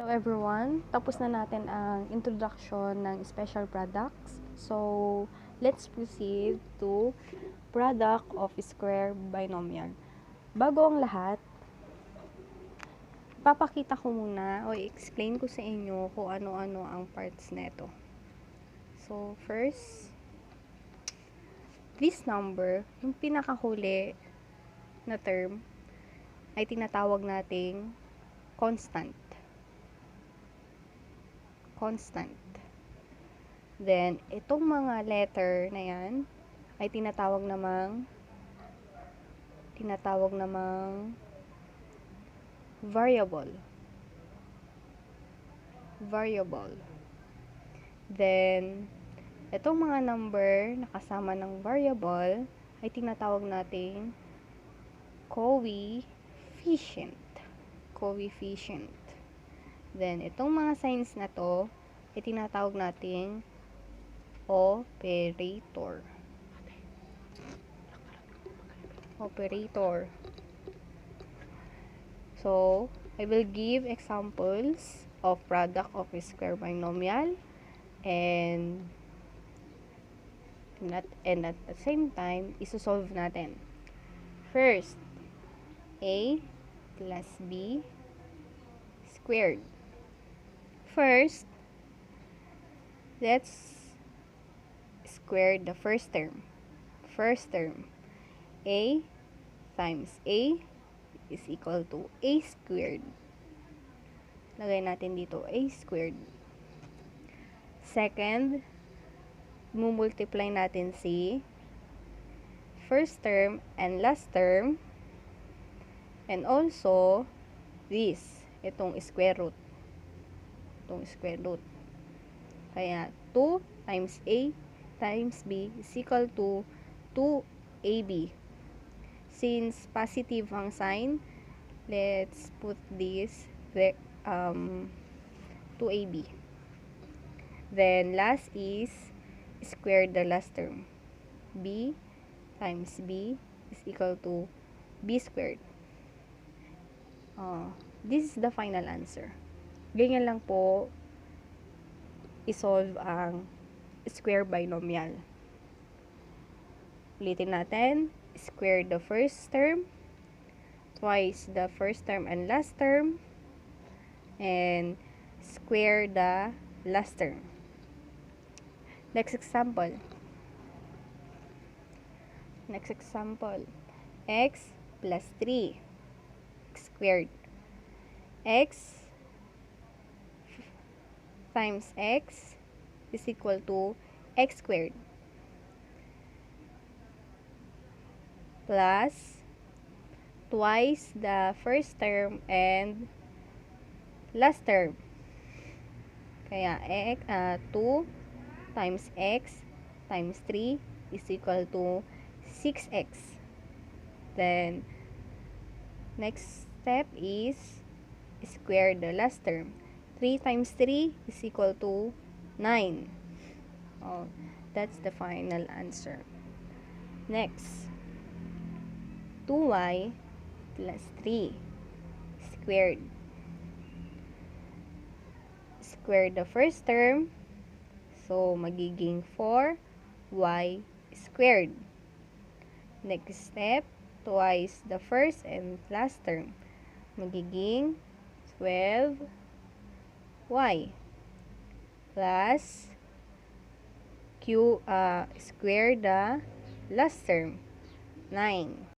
Hello everyone! Tapos na natin ang introduction ng special products. So, let's proceed to product of square binomial. Bago ang lahat, papakita ko muna o i-explain ko sa inyo kung ano-ano ang parts neto. So, first, this number, yung pinakahuli na term, ay tinatawag nating constant. Then, itong mga letter na yan ay tinatawag namang variable. Then, itong mga number na kasama ng variable ay tinatawag nating coefficient. Then, itong mga signs na to, ay tinatawag nating operator. So, I will give examples of product of a square binomial and at the same time, isosolve natin. First, A plus B squared. First, let's square the first term. A times A is equal to A squared. Lagay natin dito A squared. Second, multiply natin si first term and last term, and also this, itong square root. Kaya 2 times A times B is equal to 2AB. Since positive ang sign, let's put this 2AB. Then last is square the last term. B times B is equal to B squared. This is the final answer. Ganyan lang po isolve ang square binomial. Ulitin natin. Square the first term, twice the first term and last term, and square the last term. Next example. X plus 3 squared. X times X is equal to X squared. Plus twice the first term and last term. Kaya 2 times X times 3 is equal to 6X. Then, next step is square the last term. 3 times 3 is equal to 9. That's the final answer. Next, 2y plus 3 squared. Square the first term, so magiging 4y squared. Next step, twice the first and last term, magiging 12y plus square the last term, 9.